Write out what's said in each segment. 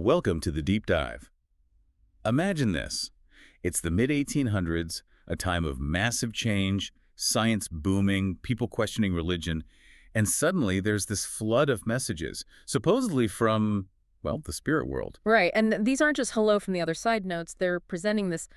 Welcome to the deep dive. Imagine this. It's the mid-1800s, a time of massive change, science booming, people questioning religion, and suddenly there's this flood of messages, supposedly from, well, the spirit world. Right, and these aren't just hello from the other side notes. They're presenting this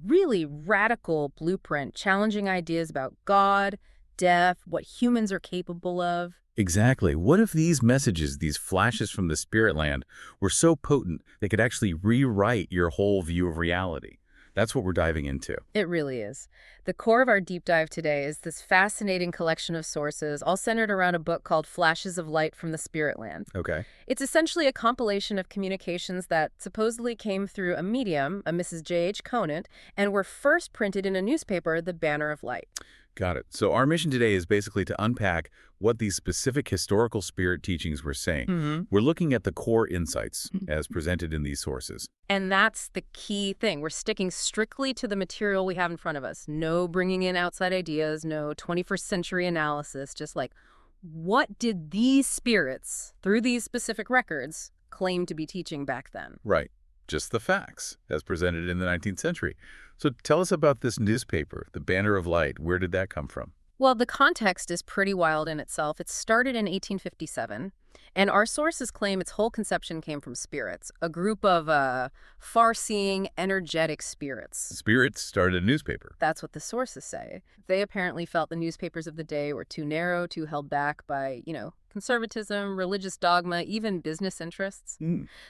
really radical blueprint, challenging ideas about God, death, what humans are capable of. Exactly. What if these messages, these flashes from the spirit land, were so potent they could actually rewrite your whole view of reality? That's what we're diving into. It really is. The core of our deep dive today is this fascinating collection of sources, all centered around a book called Flashes of Light from the Spirit Land. Okay. It's essentially a compilation of communications that supposedly came through a medium, a Mrs. J.H. Conant, and were first printed in a newspaper, The Banner of Light. Got it. So our mission today is basically to unpack what these specific historical spirit teachings were saying. We're looking at the core insights as presented in these sources. And that's the key thing. We're sticking strictly to the material we have in front of us. No bringing in outside ideas, no 21st century analysis, just like, what did these spirits, through these specific records, claim to be teaching back then? Right. Just the facts, as presented in the 19th century. So tell us about this newspaper, the Banner of Light. Where did that come from? Well, the context is pretty wild in itself. It started in 1857, and our sources claim its whole conception came from spirits, a group of far-seeing, energetic spirits. Spirits started a newspaper. That's what the sources say. They apparently felt the newspapers of the day were too narrow, too held back by, conservatism, religious dogma, even business interests.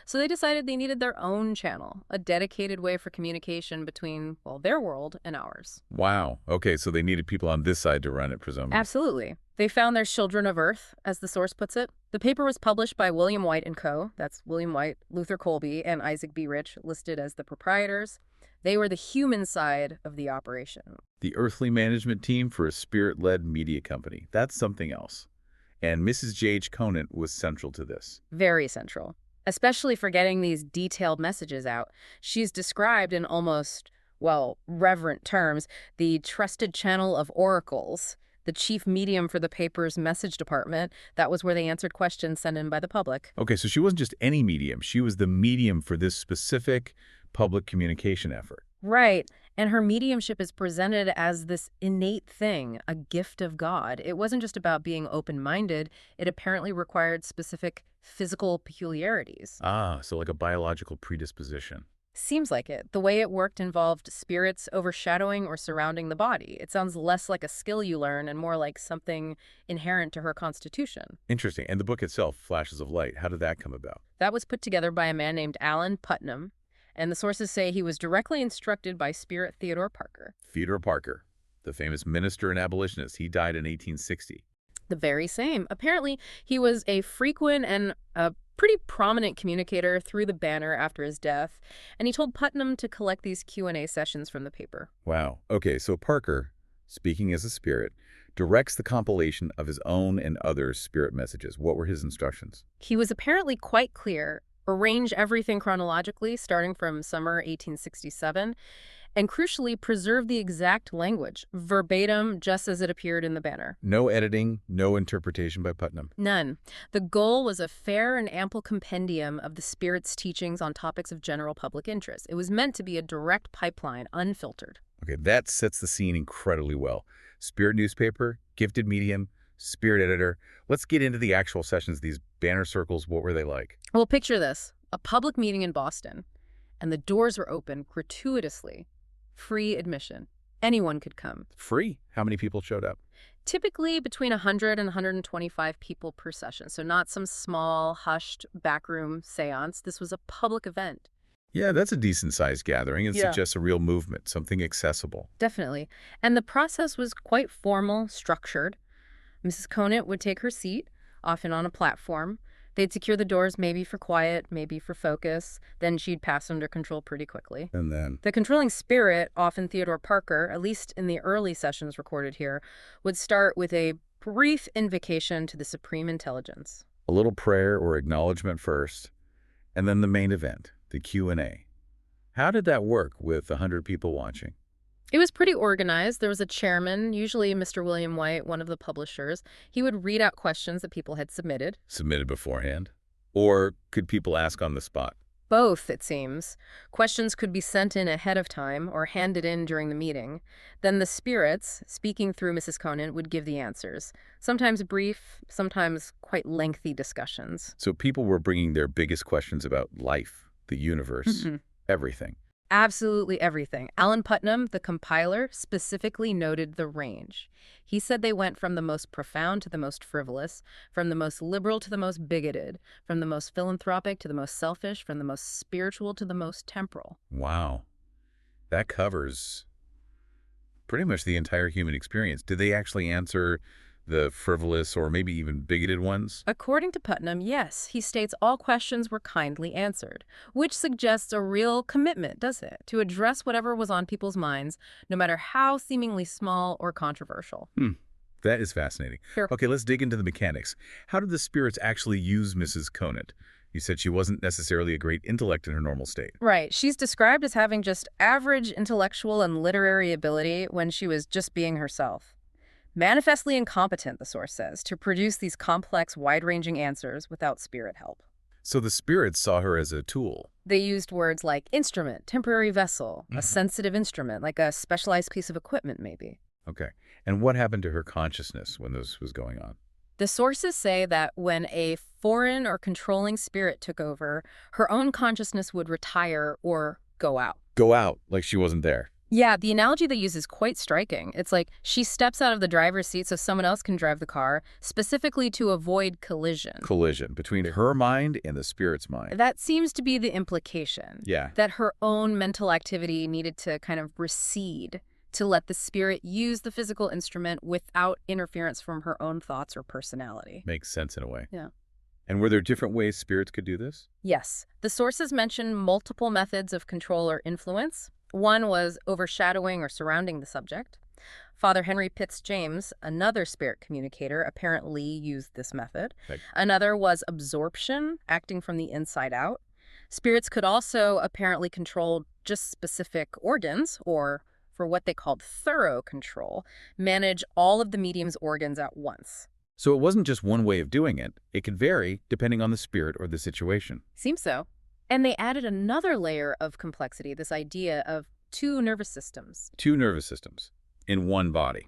So they decided they needed their own channel, a dedicated way for communication between, well, their world and ours. Wow. Okay, so they needed people on this side to run it, presumably. Absolutely. They found their children of Earth, as the source puts it. The paper was published by William White & Co. That's William White, Luther Colby, and Isaac B. Rich, listed as the proprietors. They were the human side of the operation. The earthly management team for a spirit-led media company. That's something else. And Mrs. J.H. Conant was central to this. Very central, especially for getting these detailed messages out. She's described in almost, well, reverent terms, the trusted channel of oracles, the chief medium for the paper's message department. That was where they answered questions sent in by the public. Okay, so she wasn't just any medium. She was the medium for this specific public communication effort. Right. And her mediumship is presented as this innate thing, a gift of God. It wasn't just about being open-minded. It apparently required specific physical peculiarities. Ah, so like a biological predisposition. Seems like it. The way it worked involved spirits overshadowing or surrounding the body. It sounds less like a skill you learn and more like something inherent to her constitution. Interesting. And the book itself, Flashes of Light, how did that come about? That was put together by a man named Alan Putnam, and the sources say he was directly instructed by Spirit Theodore Parker. Theodore Parker, the famous minister and abolitionist. He died in 1860. The very same. Apparently, he was a frequent and a pretty prominent communicator through the Banner after his death, and he told Putnam to collect these Q&A sessions from the paper. Wow. Okay, so Parker, speaking as a spirit, directs the compilation of his own and others' spirit messages. What were his instructions? He was apparently quite clear. Arrange everything chronologically, starting from summer 1867, and crucially, preserve the exact language, verbatim, just as it appeared in the Banner. No editing, no interpretation by Putnam. None. The goal was a fair and ample compendium of the Spirit's teachings on topics of general public interest. It was meant to be a direct pipeline, unfiltered. Okay, that sets the scene incredibly well. Spirit newspaper, gifted medium, spirit editor. Let's get into the actual sessions, these Banner circles. What were they like? Well, picture this. A public meeting in Boston, and the doors were open gratuitously. Free admission. Anyone could come. Free? How many people showed up? Typically between 100 and 125 people per session, so not some small, hushed, backroom seance. This was a public event. Yeah, that's a decent-sized gathering. It suggests a real movement, something accessible. Definitely. And the process was quite formal, structured. Mrs. Conant would take her seat, often on a platform. They'd secure the doors maybe for quiet, maybe for focus. Then she'd pass under control pretty quickly. And then? The controlling spirit, often Theodore Parker, at least in the early sessions recorded here, would start with a brief invocation to the Supreme Intelligence. A little prayer or acknowledgement first, and then the main event, the Q&A. How did that work with 100 people watching? It was pretty organized. There was a chairman, usually Mr. William White, one of the publishers. He would read out questions that people had submitted. Submitted beforehand? Or could people ask on the spot? Both, it seems. Questions could be sent in ahead of time or handed in during the meeting. Then the spirits, speaking through Mrs. Conant, would give the answers. Sometimes brief, sometimes quite lengthy discussions. So people were bringing their biggest questions about life, the universe, everything. Absolutely everything. Alan Putnam, the compiler, specifically noted the range. He said they went from the most profound to the most frivolous, from the most liberal to the most bigoted, from the most philanthropic to the most selfish, from the most spiritual to the most temporal. Wow. That covers pretty much the entire human experience. Did they actually answer the frivolous or maybe even bigoted ones? According to Putnam, yes. He states all questions were kindly answered, which suggests a real commitment, doesn't it, to address whatever was on people's minds, no matter how seemingly small or controversial. That is fascinating. Sure. Okay, let's dig into the mechanics. How did the spirits actually use Mrs. Conant? You said she wasn't necessarily a great intellect in her normal state. Right. She's described as having just average intellectual and literary ability when she was just being herself. Manifestly incompetent, the source says, to produce these complex, wide-ranging answers without spirit help. So the spirits saw her as a tool. They used words like instrument, temporary vessel, a sensitive instrument, like a specialized piece of equipment, maybe. Okay. And what happened to her consciousness when this was going on? The sources say that when a foreign or controlling spirit took over, her own consciousness would retire or go out. Go out, like she wasn't there. Yeah, the analogy they use is quite striking. It's like she steps out of the driver's seat so someone else can drive the car, specifically to avoid collision. Collision between her mind and the spirit's mind. That seems to be the implication. Yeah. That her own mental activity needed to kind of recede to let the spirit use the physical instrument without interference from her own thoughts or personality. Makes sense in a way. Yeah. And were there different ways spirits could do this? Yes. The sources mention multiple methods of control or influence. One was overshadowing or surrounding the subject. Father Henry Pitts James, another spirit communicator, apparently used this method. Right. Another was absorption, acting from the inside out. Spirits could also apparently control just specific organs, or for what they called thorough control, manage all of the medium's organs at once. So it wasn't just one way of doing it. It could vary depending on the spirit or the situation. Seems so. And they added another layer of complexity, this idea of two nervous systems. Two nervous systems in one body.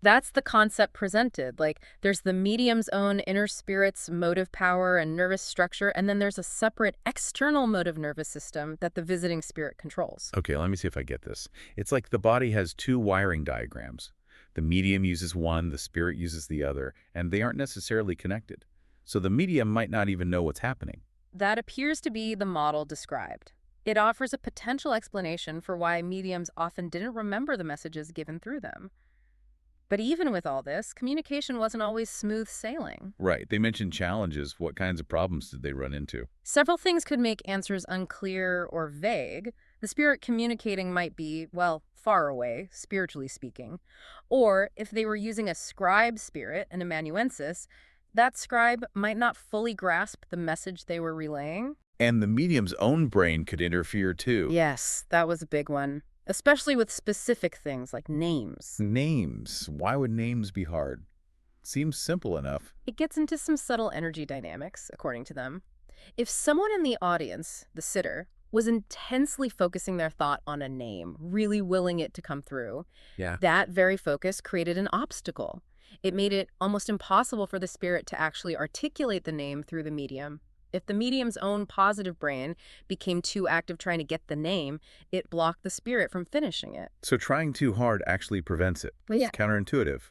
That's the concept presented. Like, there's the medium's own inner spirit's motive power and nervous structure, and then there's a separate external motive nervous system that the visiting spirit controls. Okay, let me see if I get this. It's like the body has two wiring diagrams. The medium uses one, the spirit uses the other, and they aren't necessarily connected. So the medium might not even know what's happening. That appears to be the model described. It offers a potential explanation for why mediums often didn't remember the messages given through them. But even with all this, communication wasn't always smooth sailing. Right. They mentioned challenges. What kinds of problems did they run into? Several things could make answers unclear or vague. The spirit communicating might be, well, far away, spiritually speaking. Or if they were using a scribe spirit, an amanuensis, that scribe might not fully grasp the message they were relaying. And the medium's own brain could interfere too. Yes, that was a big one. Especially with specific things like names. Names. Why would names be hard? Seems simple enough. It gets into some subtle energy dynamics, according to them. If someone in the audience, the sitter, was intensely focusing their thought on a name, really willing it to come through, that very focus created an obstacle. It made it almost impossible for the spirit to actually articulate the name through the medium. If the medium's own positive brain became too active trying to get the name, it blocked the spirit from finishing it. So trying too hard actually prevents it. Yeah. It's counterintuitive.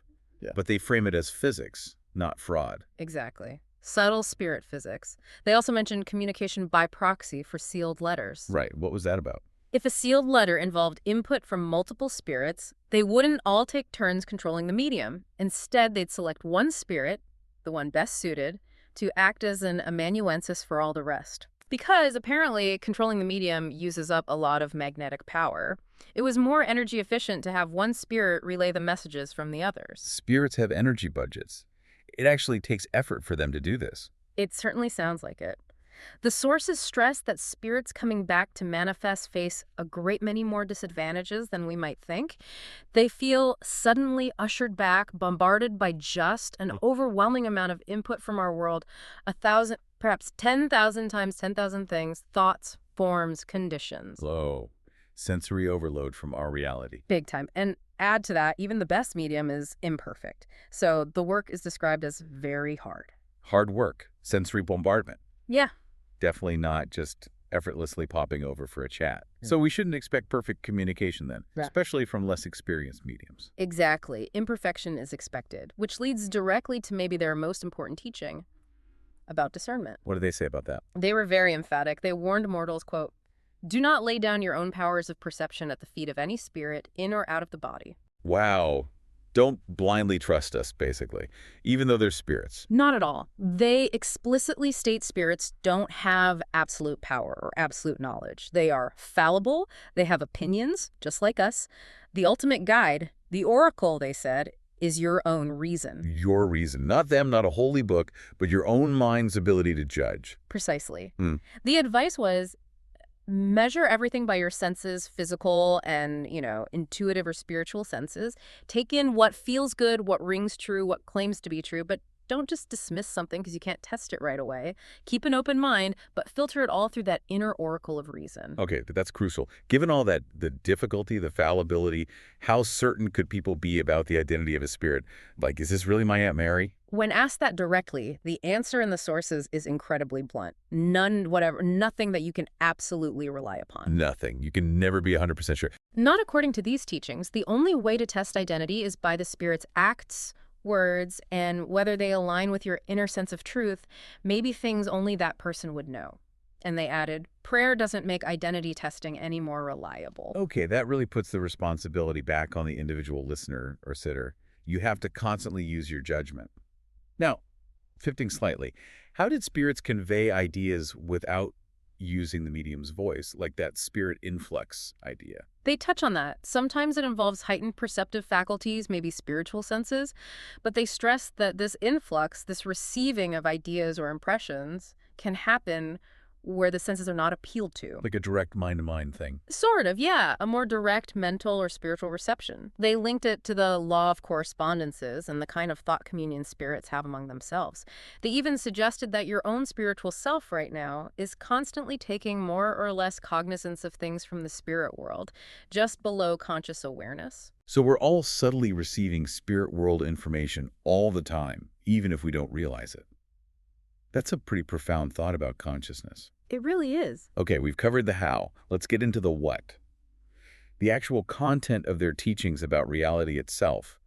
Yeah. But they frame it as physics, not fraud. Exactly. Subtle spirit physics. They also mentioned communication by proxy for sealed letters. Right. What was that about? If a sealed letter involved input from multiple spirits, they wouldn't all take turns controlling the medium. Instead, they'd select one spirit, the one best suited, to act as an amanuensis for all the rest. Because apparently controlling the medium uses up a lot of magnetic power, it was more energy efficient to have one spirit relay the messages from the others. Spirits have energy budgets. It actually takes effort for them to do this. It certainly sounds like it. The sources stress that spirits coming back to manifest face a great many more disadvantages than we might think. They feel suddenly ushered back, bombarded by just an overwhelming amount of input from our world, 1,000, perhaps 10,000 times 10,000 things, thoughts, forms, conditions. Low. Sensory overload from our reality. Big time. And add to that, even the best medium is imperfect. So the work is described as very hard. Hard work. Sensory bombardment. Yeah. Definitely not just effortlessly popping over for a chat. So we shouldn't expect perfect communication then, Right. especially from less experienced mediums. Exactly. Imperfection is expected, which leads directly to maybe their most important teaching about discernment. What do they say about that? They were very emphatic. They warned mortals, quote, "Do not lay down your own powers of perception at the feet of any spirit, in or out of the body." Wow. Don't blindly trust us, basically, even though they're spirits. Not at all. They explicitly state spirits don't have absolute power or absolute knowledge. They are fallible. They have opinions, just like us. The ultimate guide, the oracle, they said, is your own reason. Your reason. Not them, not a holy book, but your own mind's ability to judge. Precisely. Hmm. The advice was, measure everything by your senses, physical and, intuitive or spiritual senses. Take in what feels good, what rings true, what claims to be true, but don't just dismiss something because you can't test it right away. Keep an open mind, but filter it all through that inner oracle of reason. Okay, that's crucial. Given all that, the difficulty, the fallibility, how certain could people be about the identity of a spirit? Like, is this really my Aunt Mary? When asked that directly, the answer in the sources is incredibly blunt. Nothing that you can absolutely rely upon. Nothing. You can never be 100% sure. Not according to these teachings. The only way to test identity is by the spirit's acts, words, and whether they align with your inner sense of truth, maybe things only that person would know. And they added, prayer doesn't make identity testing any more reliable. Okay, that really puts the responsibility back on the individual listener or sitter. You have to constantly use your judgment. Now, shifting slightly, how did spirits convey ideas without using the medium's voice, like that spirit influx idea? They touch on that. Sometimes it involves heightened perceptive faculties, maybe spiritual senses, but they stress that this influx, this receiving of ideas or impressions, can happen where the senses are not appealed to. Like a direct mind-to-mind thing. Sort of, yeah. A more direct mental or spiritual reception. They linked it to the law of correspondences and the kind of thought communion spirits have among themselves. They even suggested that your own spiritual self right now is constantly taking more or less cognizance of things from the spirit world, just below conscious awareness. So we're all subtly receiving spirit world information all the time, even if we don't realize it. That's a pretty profound thought about consciousness. It really is. Okay, we've covered the how. Let's get into the what. The actual content of their teachings about reality itself.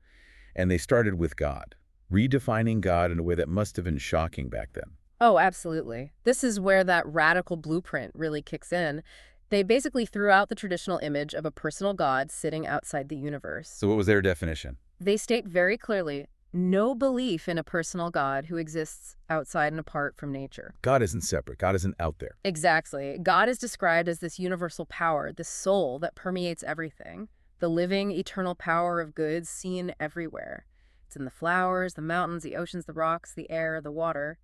And they started with God, redefining God in a way that must have been shocking back then. Oh, absolutely. This is where that radical blueprint really kicks in. They basically threw out the traditional image of a personal God sitting outside the universe. So what was their definition? They state very clearly, no belief in a personal God who exists outside and apart from nature. God isn't separate. God isn't out there. Exactly. God is described as this universal power, this soul that permeates everything, the living, eternal power of good seen everywhere. It's in the flowers, the mountains, the oceans, the rocks, the air, the water.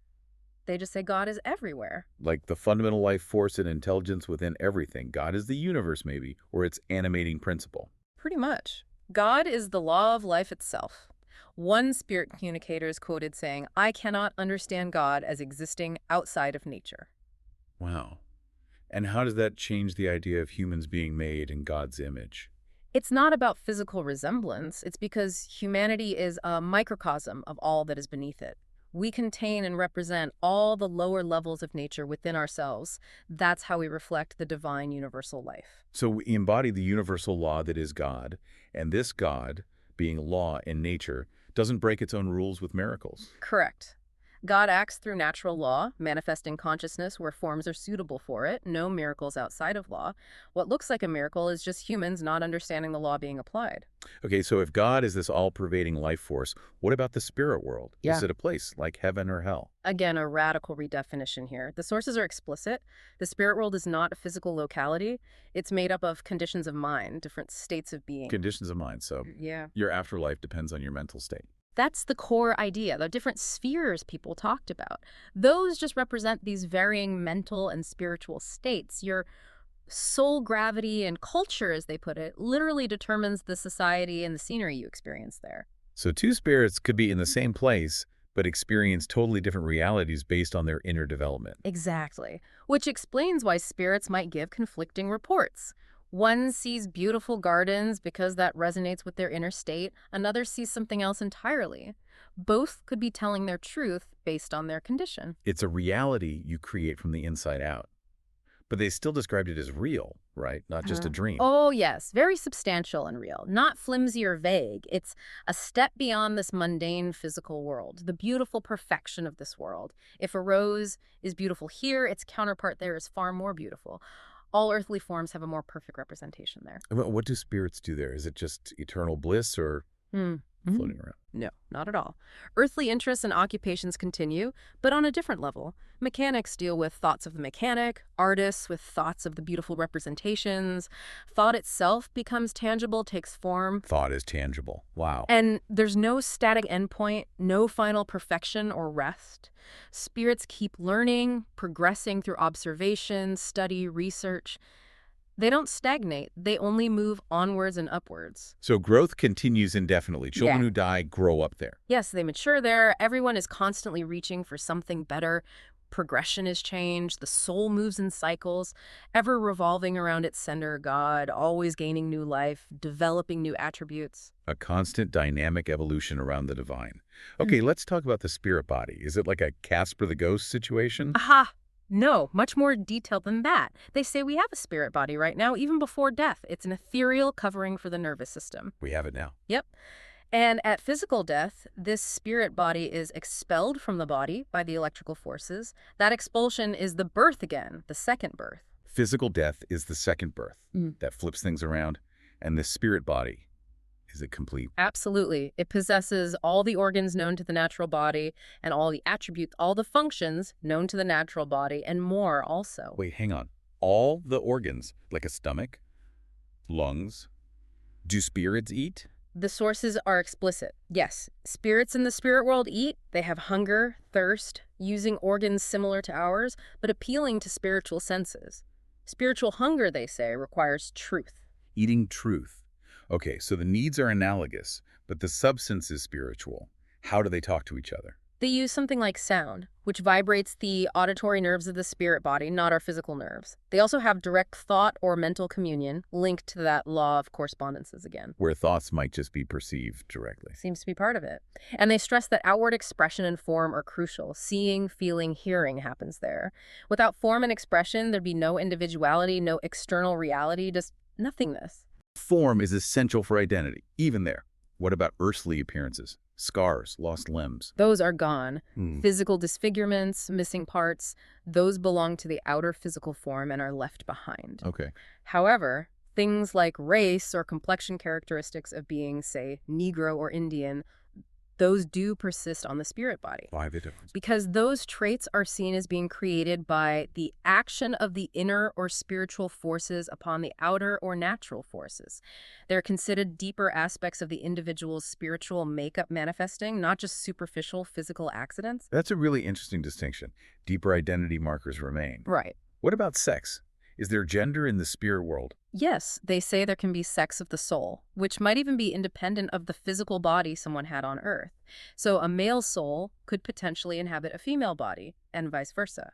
They just say God is everywhere. Like the fundamental life force and intelligence within everything. God is the universe, maybe, or its animating principle. Pretty much. God is the law of life itself. One spirit communicator is quoted saying, "I cannot understand God as existing outside of nature." Wow. And how does that change the idea of humans being made in God's image? It's not about physical resemblance. It's because humanity is a microcosm of all that is beneath it. We contain and represent all the lower levels of nature within ourselves. That's how we reflect the divine universal life. So we embody the universal law that is God, and this God, being law in nature, doesn't break its own rules with miracles. Correct. God acts through natural law, manifesting consciousness where forms are suitable for it, no miracles outside of law. What looks like a miracle is just humans not understanding the law being applied. Okay, so if God is this all-pervading life force, what about the spirit world? Yeah. Is it a place like heaven or hell? Again, a radical redefinition here. The sources are explicit. The spirit world is not a physical locality. It's made up of conditions of mind, different states of being. Conditions of mind, so Yeah. your afterlife depends on your mental state. That's the core idea, the different spheres people talked about. Those just represent these varying mental and spiritual states. Your soul gravity and culture, as they put it, literally determines the society and the scenery you experience there. So two spirits could be in the same place, but experience totally different realities based on their inner development. Exactly. which explains why spirits might give conflicting reports. One sees beautiful gardens because that resonates with their inner state. Another sees something else entirely. Both could be telling their truth based on their condition. It's a reality you create from the inside out. But they still described it as real, right? Not just a dream. Oh, yes. Very substantial and real. Not flimsy or vague. It's a step beyond this mundane physical world, the beautiful perfection of this world. If a rose is beautiful here, its counterpart there is far more beautiful. All earthly forms have a more perfect representation there. What do spirits do there? Is it just eternal bliss or floating around? No, not at all. Earthly interests and occupations continue, but on a different level. Mechanics deal with thoughts of the mechanic, artists with thoughts of the beautiful representations. Thought itself becomes tangible, takes form. Thought is tangible. Wow. And there's no static endpoint, no final perfection or rest. Spirits keep learning, progressing through observation, study, research. They don't stagnate. They only move onwards and upwards. So growth continues indefinitely. Children Yeah. who die grow up there. Yes, they mature there. Everyone is constantly reaching for something better. Progression is changed. The soul moves in cycles, ever revolving around its sender, God, always gaining new life, developing new attributes. A constant dynamic evolution around the divine. Okay, let's talk about the spirit body. Is it like a Casper the Ghost situation? Aha! No, much more detailed than that. They say we have a spirit body right now, even before death. It's an ethereal covering for the nervous system. We have it now. Yep. And at physical death, this spirit body is expelled from the body by the electrical forces. That expulsion is the birth again, the second birth. Physical death is the second birth that flips things around. And the spirit body, is it complete? Absolutely. It possesses all the organs known to the natural body and all the attributes, all the functions known to the natural body and more also. Wait, hang on. All the organs, like a stomach, lungs, do spirits eat? The sources are explicit. Yes, spirits in the spirit world eat. They have hunger, thirst, using organs similar to ours, but appealing to spiritual senses. Spiritual hunger, they say, requires truth. Eating truth. Okay, so the needs are analogous, but the substance is spiritual. How do they talk to each other? They use something like sound, which vibrates the auditory nerves of the spirit body, not our physical nerves. They also have direct thought or mental communion, linked to that law of correspondences again. Where thoughts might just be perceived directly. Seems to be part of it. And they stress that outward expression and form are crucial. Seeing, feeling, hearing happens there. Without form and expression, there'd be no individuality, no external reality, just nothingness. Form is essential for identity, even there. What about earthly appearances? Scars, lost limbs. Those are gone. Physical disfigurements, missing parts, those belong to the outer physical form and are left behind. Okay. However, things like race or complexion characteristics of being, say, Negro or Indian, those do persist on the spirit body. Why the difference? Because those traits are seen as being created by the action of the inner or spiritual forces upon the outer or natural forces. They're considered deeper aspects of the individual's spiritual makeup manifesting, not just superficial physical accidents. That's a really interesting distinction. Deeper identity markers remain. Right. What about sex? Is there gender in the spirit world? Yes, they say there can be sex of the soul, which might even be independent of the physical body someone had on Earth. So a male soul could potentially inhabit a female body, and vice versa.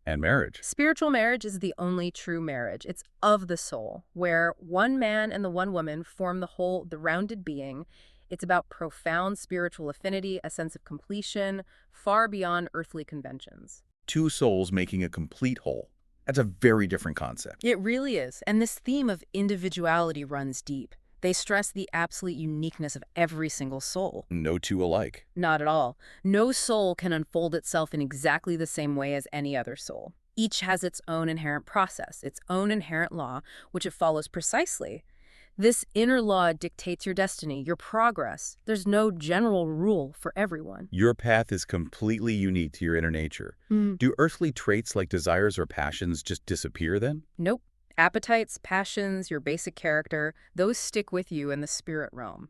And marriage? Spiritual marriage is the only true marriage. It's of the soul, where one man and the one woman form the whole, the rounded being. It's about profound spiritual affinity, a sense of completion, far beyond earthly conventions. Two souls making a complete whole. That's a very different concept. It really is. And this theme of individuality runs deep. They stress the absolute uniqueness of every single soul. No two alike. Not at all. No soul can unfold itself in exactly the same way as any other soul. Each has its own inherent process, its own inherent law, which it follows precisely. This inner law dictates your destiny, your progress. There's no general rule for everyone. Your path is completely unique to your inner nature. Do earthly traits like desires or passions just disappear then? Nope. Appetites, passions, your basic character, those stick with you in the spirit realm.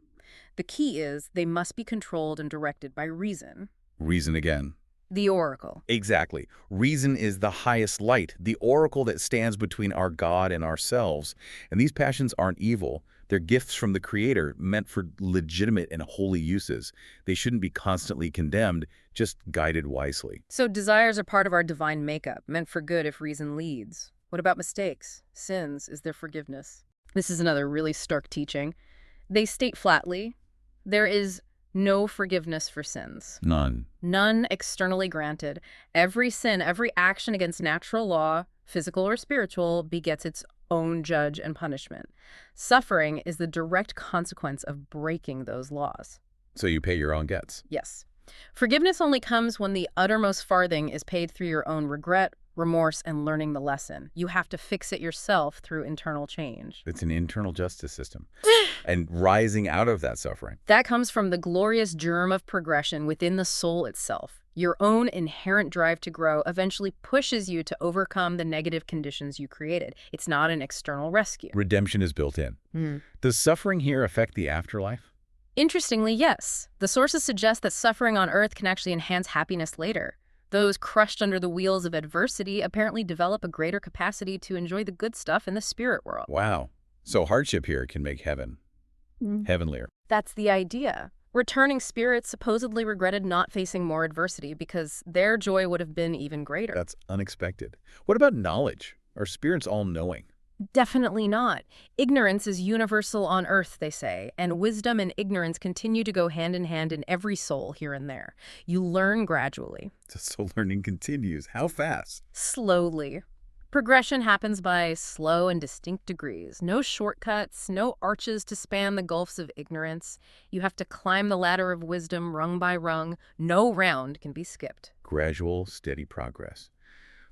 The key is they must be controlled and directed by reason. Reason again. The oracle. Exactly. Reason is the highest light, the oracle that stands between our God and ourselves. And these passions aren't evil, They're gifts from the Creator, meant for legitimate and holy uses. They shouldn't be constantly condemned, just guided wisely. So desires are part of our divine makeup, meant for good if reason leads. What about mistakes? Sins? Is there forgiveness? This is another really stark teaching. They state flatly, there is no forgiveness for sins. None. None externally granted. Every sin, every action against natural law, physical or spiritual, begets its own judge and punishment. Suffering is the direct consequence of breaking those laws. So you pay your own debts. Yes. Forgiveness only comes when the uttermost farthing is paid through your own regret, remorse, and learning the lesson. You have to fix it yourself through internal change. It's an internal justice system. And rising out of that suffering. That comes from the glorious germ of progression within the soul itself. Your own inherent drive to grow eventually pushes you to overcome the negative conditions you created. It's not an external rescue. Redemption is built in. Does suffering here affect the afterlife? Interestingly, yes. The sources suggest that suffering on Earth can actually enhance happiness later. Those crushed under the wheels of adversity apparently develop a greater capacity to enjoy the good stuff in the spirit world. Wow. So hardship here can make heaven heavenlier. That's the idea. Returning spirits supposedly regretted not facing more adversity because their joy would have been even greater. That's unexpected. What about knowledge? Are spirits all-knowing? Definitely not. Ignorance is universal on Earth, they say, and wisdom and ignorance continue to go hand in hand in every soul here and there. You learn gradually. So learning continues. How fast? Slowly. Progression happens by slow and distinct degrees. No shortcuts, no arches to span the gulfs of ignorance. You have to climb the ladder of wisdom rung by rung. No round can be skipped. Gradual, steady progress.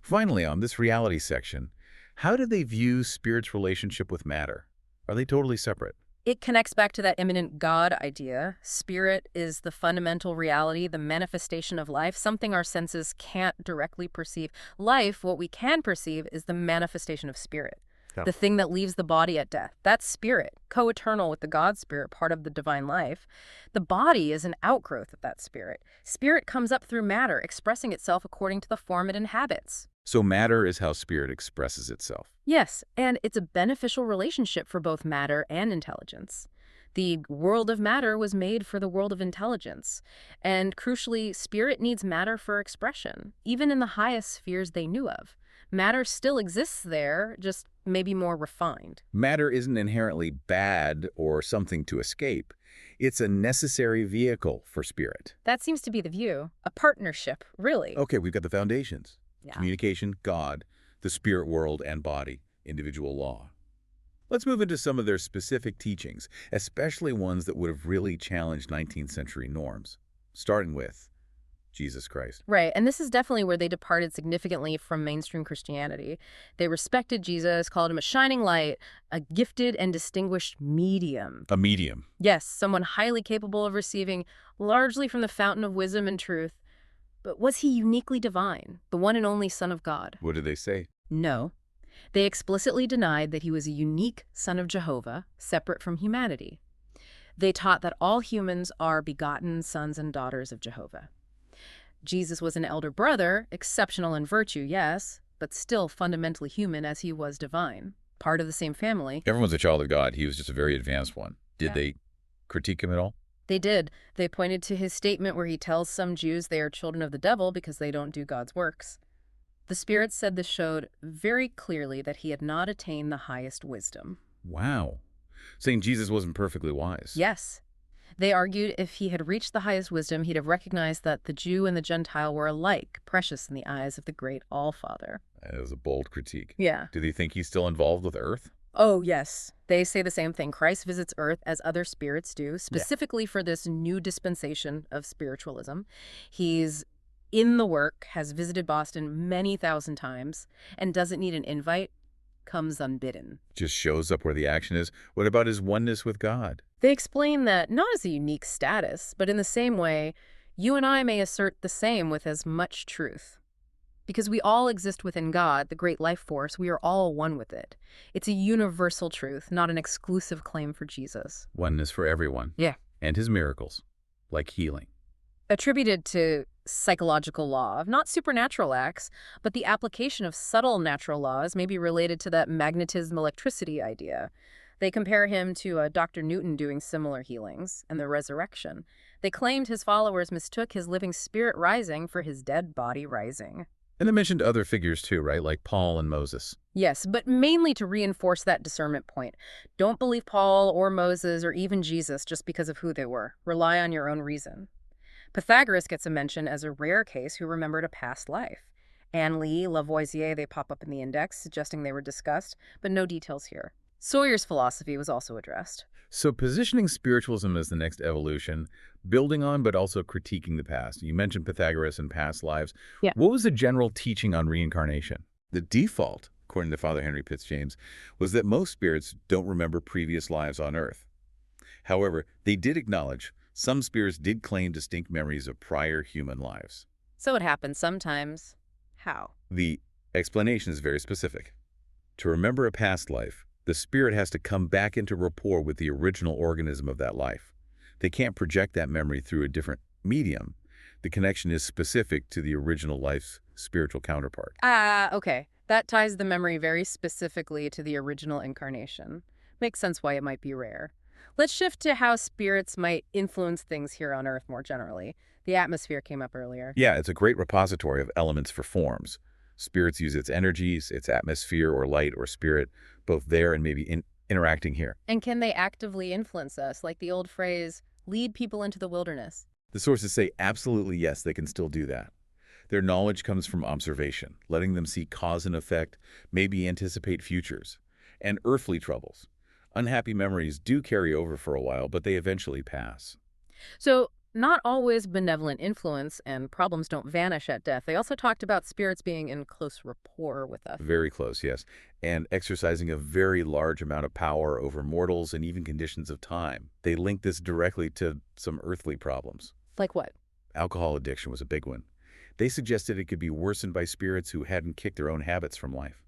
Finally, on this reality section, how do they view spirit's relationship with matter? Are they totally separate? It connects back to that immanent God idea. Spirit is the fundamental reality, the manifestation of life, something our senses can't directly perceive. Life, what we can perceive, is the manifestation of spirit, the thing that leaves the body at death. That's spirit, co-eternal with the God spirit, part of the divine life. The body is an outgrowth of that spirit. Spirit comes up through matter, expressing itself according to the form it inhabits. So matter is how spirit expresses itself. Yes, and it's a beneficial relationship for both matter and intelligence. The world of matter was made for the world of intelligence. And crucially, spirit needs matter for expression, even in the highest spheres they knew of. Matter still exists there, just maybe more refined. Matter isn't inherently bad or something to escape. It's a necessary vehicle for spirit. That seems to be the view. A partnership, really. Okay, we've got the foundations. Yeah. Communication, God, the spirit world and body, individual law. Let's move into some of their specific teachings, especially ones that would have really challenged 19th century norms, starting with Jesus Christ. Right, and this is definitely where they departed significantly from mainstream Christianity. They respected Jesus, called him a shining light, a gifted and distinguished medium. A medium. Yes, someone highly capable of receiving largely from the fountain of wisdom and truth. But was he uniquely divine, the one and only Son of God? What did they say? No. They explicitly denied that he was a unique son of Jehovah, separate from humanity. They taught that all humans are begotten sons and daughters of Jehovah. Jesus was an elder brother, exceptional in virtue, yes, but still fundamentally human as he was divine, part of the same family. Everyone's a child of God. He was just a very advanced one. Did they critique him at all? They did. They pointed to his statement where he tells some Jews they are children of the devil because they don't do God's works. The spirits said this showed very clearly that he had not attained the highest wisdom. Wow. Saying Jesus wasn't perfectly wise. Yes. They argued if he had reached the highest wisdom, he'd have recognized that the Jew and the Gentile were alike, precious in the eyes of the great All-Father. That was a bold critique. Yeah. Do they think he's still involved with Earth? Oh, yes. They say the same thing. Christ visits Earth as other spirits do, specifically for this new dispensation of spiritualism. He's in the work, has visited Boston many thousand times, and doesn't need an invite, comes unbidden. Just shows up where the action is. What about his oneness with God? They explain that not as a unique status, but in the same way, you and I may assert the same with as much truth. Because we all exist within God, the great life force, we are all one with it. It's a universal truth, not an exclusive claim for Jesus. Oneness for everyone. Yeah. And his miracles, like healing. Attributed to psychological law, not supernatural acts, but the application of subtle natural laws may be related to that magnetism electricity idea. They compare him to Dr. Newton doing similar healings and the resurrection. They claimed his followers mistook his living spirit rising for his dead body rising. And they mentioned other figures too, right? Like Paul and Moses. Yes, but mainly to reinforce that discernment point. Don't believe Paul or Moses or even Jesus just because of who they were. Rely on your own reason. Pythagoras gets a mention as a rare case who remembered a past life. Anne Lee, Lavoisier, they pop up in the index, suggesting they were discussed, but no details here. Sawyer's philosophy was also addressed. So positioning spiritualism as the next evolution, building on but also critiquing the past. You mentioned Pythagoras and past lives. Yeah. What was the general teaching on reincarnation? The default, according to Father Henry Pitts-James, was that most spirits don't remember previous lives on Earth. However, they did acknowledge some spirits did claim distinct memories of prior human lives. So it happens sometimes. How? The explanation is very specific. To remember a past life, the spirit has to come back into rapport with the original organism of that life. They can't project that memory through a different medium. The connection is specific to the original life's spiritual counterpart. Okay. That ties the memory very specifically to the original incarnation. Makes sense why it might be rare. Let's shift to how spirits might influence things here on Earth more generally. The atmosphere came up earlier. Yeah, it's a great repository of elements for forms. Spirits use its energies, its atmosphere or light or spirit, both there and maybe interacting here. And can they actively influence us, like the old phrase, lead people into the wilderness? The sources say absolutely yes, they can still do that. Their knowledge comes from observation, letting them see cause and effect, maybe anticipate futures, and earthly troubles. Unhappy memories do carry over for a while, but they eventually pass. So, not always benevolent influence, and problems don't vanish at death. They also talked about spirits being in close rapport with us. Very close, yes, and exercising a very large amount of power over mortals and even conditions of time. They linked this directly to some earthly problems. Like what? Alcohol addiction was a big one. They suggested it could be worsened by spirits who hadn't kicked their own habits from life.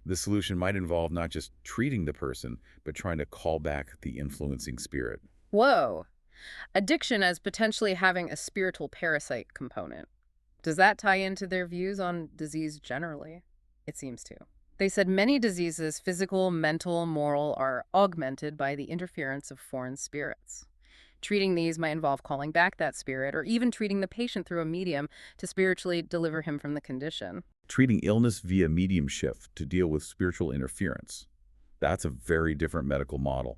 The solution might involve not just treating the person, but trying to call back the influencing spirit. Whoa. Addiction as potentially having a spiritual parasite component. Does that tie into their views on disease generally? It seems to. They said many diseases, physical, mental, moral, are augmented by the interference of foreign spirits. Treating these might involve calling back that spirit or even treating the patient through a medium to spiritually deliver him from the condition. Treating illness via mediumship to deal with spiritual interference. That's a very different medical model.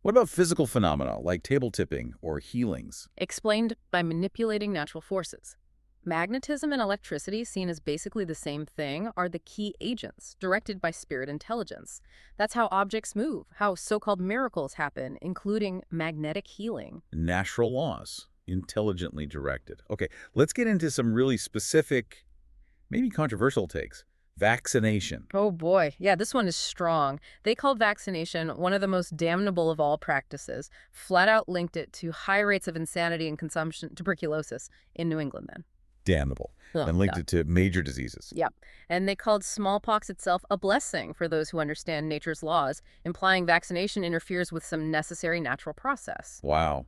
What about physical phenomena like table tipping or healings? Explained by manipulating natural forces. Magnetism and electricity, seen as basically the same thing, are the key agents directed by spirit intelligence. That's how objects move, how so-called miracles happen, including magnetic healing. Natural laws, intelligently directed. Okay, let's get into some really specific, maybe controversial takes. Vaccination. Oh boy, yeah, this one is strong. They called vaccination one of the most damnable of all practices, flat out linked it to high rates of insanity and consumption, tuberculosis, in New England then. Damnable. And linked it to major diseases. Yep. And they called smallpox itself a blessing for those who understand nature's laws, implying vaccination interferes with some necessary natural process. Wow.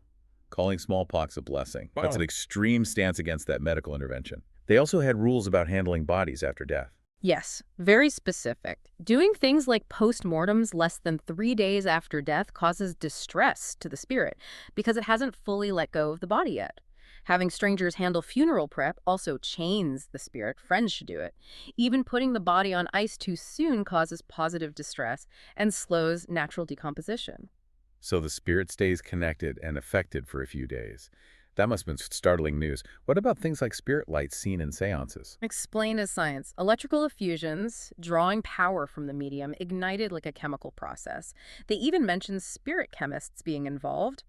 Calling smallpox a blessing. Wow. That's an extreme stance against that medical intervention. They also had rules about handling bodies after death. Yes, very specific. Doing things like post-mortems less than 3 days after death causes distress to the spirit because it hasn't fully let go of the body yet. Having strangers handle funeral prep also chains the spirit. Friends should do it. Even putting the body on ice too soon causes positive distress and slows natural decomposition. So the spirit stays connected and affected for a few days. That must have been startling news. What about things like spirit lights seen in séances? Explained as science. Electrical effusions, drawing power from the medium, ignited like a chemical process. They even mentioned spirit chemists being involved.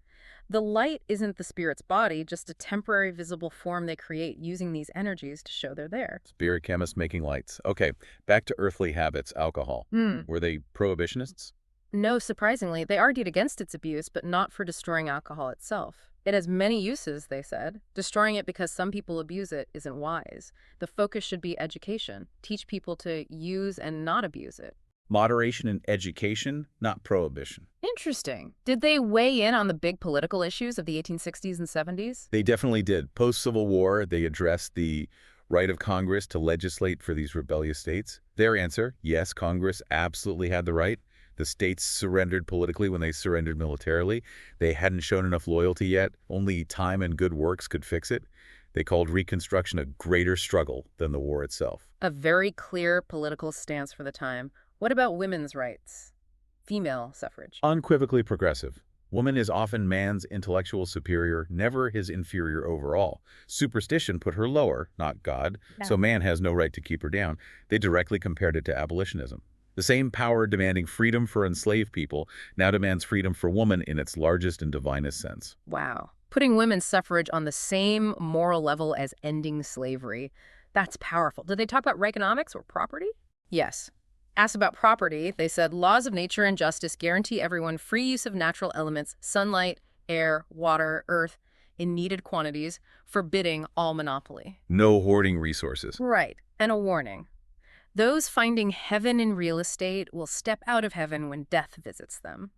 The light isn't the spirit's body, just a temporary visible form they create using these energies to show they're there. Spirit chemists making lights. Okay, back to earthly habits, alcohol. Were they prohibitionists? No, surprisingly, they argued against its abuse, but not for destroying alcohol itself. It has many uses, they said. Destroying it because some people abuse it isn't wise. The focus should be education. Teach people to use and not abuse it. Moderation and education, not prohibition. Interesting. Did they weigh in on the big political issues of the 1860s and 70s? They definitely did. Post-Civil War, they addressed the right of Congress to legislate for these rebellious states. Their answer, yes, Congress absolutely had the right. The states surrendered politically when they surrendered militarily. They hadn't shown enough loyalty yet. Only time and good works could fix it. They called Reconstruction a greater struggle than the war itself. A very clear political stance for the time. What about women's rights? Female suffrage. Unequivocally progressive. Woman is often man's intellectual superior, never his inferior overall. Superstition put her lower, not God, so man has no right to keep her down. They directly compared it to abolitionism. The same power demanding freedom for enslaved people now demands freedom for woman in its largest and divinest sense. Wow. Putting women's suffrage on the same moral level as ending slavery. That's powerful. Did they talk about Reaganomics or property? Yes. Asked about property, they said laws of nature and justice guarantee everyone free use of natural elements, sunlight, air, water, earth, in needed quantities, forbidding all monopoly. No hoarding resources. Right. And a warning. Those finding heaven in real estate will step out of heaven when death visits them.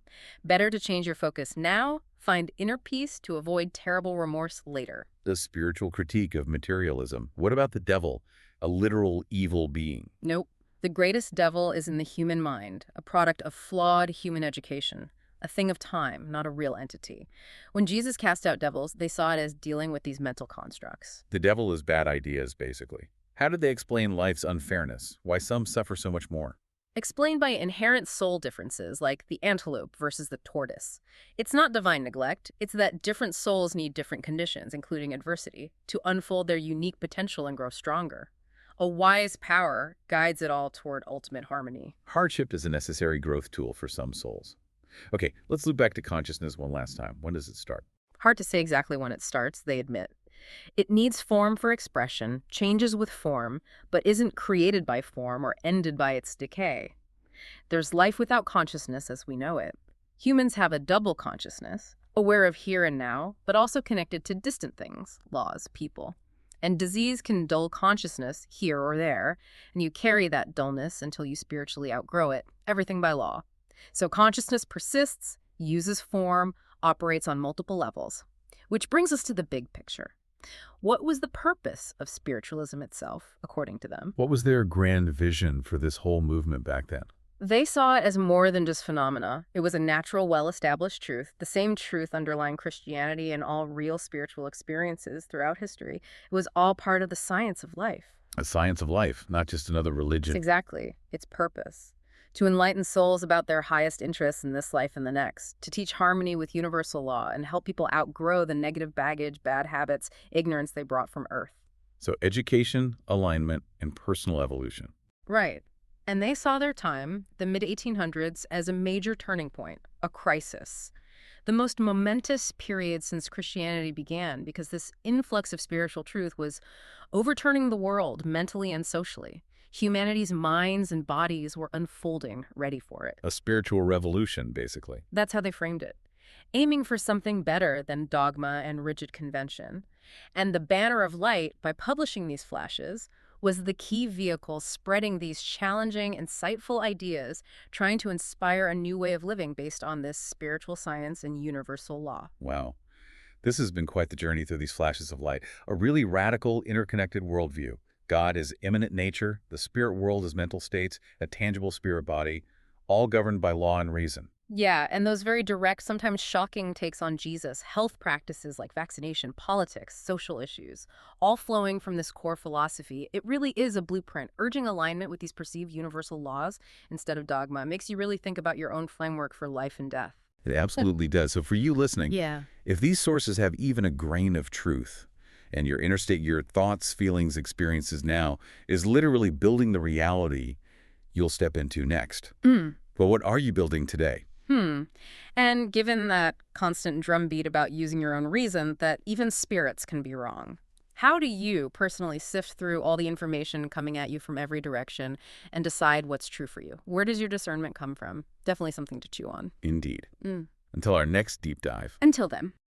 Better to change your focus now, find inner peace to avoid terrible remorse later. The spiritual critique of materialism. What about the devil, a literal evil being? Nope. The greatest devil is in the human mind, a product of flawed human education, a thing of time, not a real entity. When Jesus cast out devils, they saw it as dealing with these mental constructs. The devil is bad ideas, basically. How did they explain life's unfairness? Why some suffer so much more? Explained by inherent soul differences, like the antelope versus the tortoise. It's not divine neglect, it's that different souls need different conditions, including adversity, to unfold their unique potential and grow stronger. A wise power guides it all toward ultimate harmony. Hardship is a necessary growth tool for some souls. Okay, let's loop back to consciousness one last time. When does it start? Hard to say exactly when it starts, they admit. It needs form for expression, changes with form, but isn't created by form or ended by its decay. There's life without consciousness as we know it. Humans have a double consciousness, aware of here and now, but also connected to distant things, laws, people. And disease can dull consciousness here or there, and you carry that dullness until you spiritually outgrow it, everything by law. So consciousness persists, uses form, operates on multiple levels. Which brings us to the big picture. What was the purpose of spiritualism itself, according to them? What was their grand vision for this whole movement back then? They saw it as more than just phenomena. It was a natural, well-established truth, the same truth underlying Christianity and all real spiritual experiences throughout history. It was all part of the science of life. A science of life, not just another religion. Exactly. Its purpose. To enlighten souls about their highest interests in this life and the next, to teach harmony with universal law and help people outgrow the negative baggage, bad habits, ignorance they brought from Earth. So education, alignment, and personal evolution. Right. And they saw their time, the mid-1800s, as a major turning point, a crisis. The most momentous period since Christianity began, because this influx of spiritual truth was overturning the world mentally and socially. Humanity's minds and bodies were unfolding, ready for it. A spiritual revolution, basically. That's how they framed it. Aiming for something better than dogma and rigid convention. And the banner of light, by publishing these flashes, was the key vehicle spreading these challenging, insightful ideas, trying to inspire a new way of living based on this spiritual science and universal law. Wow. This has been quite the journey through these flashes of light. A really radical, interconnected worldview. God is immanent nature, the spirit world is mental states, a tangible spirit body, all governed by law and reason. Yeah, and those very direct, sometimes shocking takes on Jesus, health practices like vaccination, politics, social issues, all flowing from this core philosophy. It really is a blueprint, urging alignment with these perceived universal laws instead of dogma. It makes you really think about your own framework for life and death. It absolutely does. So for you listening, if these sources have even a grain of truth, and your thoughts, feelings, experiences now is literally building the reality you'll step into next. But what are you building today? And given that constant drumbeat about using your own reason, that even spirits can be wrong. How do you personally sift through all the information coming at you from every direction and decide what's true for you? Where does your discernment come from? Definitely something to chew on. Indeed. Until our next deep dive. Until then.